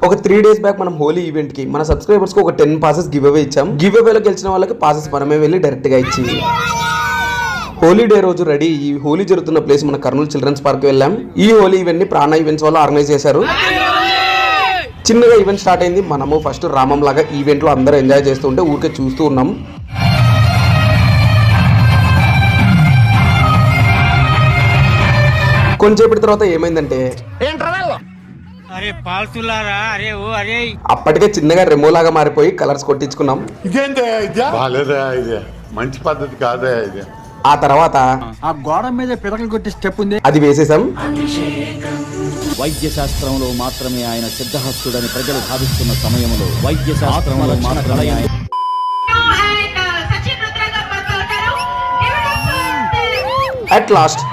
ఒక 3 days back మనం Holi event కి మన సబ్స్క్రైబర్స్ కి ఒక 10 passes గివ్ అవే ఇచ్చాం. గివ్ అవేలో గెలిచిన వాళ్ళకి passes మనమే వెళ్ళి డైరెక్ట్ గా ఇచ్చి హోలీ డే రోజు రెడీ ఈ హోలీ జరుగుతున్న ప్లేస్ మన కర్నూలు చిల్డ్రన్స్ పార్క్ వెళ్ళాం. ఈ హోలీ ఈవెంట్ ని ప్రాణ ఈవెంట్స్ వాళ్ళు ఆర్గనైజ్ చేశారు. చిన్నగా ఈవెంట్ స్టార్ట్ అయింది. మనము ఫస్ట్ రామం లాగా ఈవెంట్ లో అందరూ ఎంజాయ్ చేస్తుంటే ఊరికే చూస్తూ ఉన్నాం. కొంచెంసేపటి తర్వాత ఏమైందంటే అప్పటికే చిన్నగా రెమోలాగా మారిపోయి కలర్స్ కొట్టించుకున్నాం. మంచి పద్ధతి కాదే ఇది. ఆ తర్వాత ఆ గోడ మీద పిడకలు కొట్టి స్టెప్ ఉంది, అది వేసేసాం. వైద్య శాస్త్రంలో మాత్రమే ఆయన సిద్ధహస్తుడని ప్రజలు భావిస్తున్న సమయంలో వైద్య శాస్త్రంలో మాత్రమే ఆయన అట్ లాస్ట్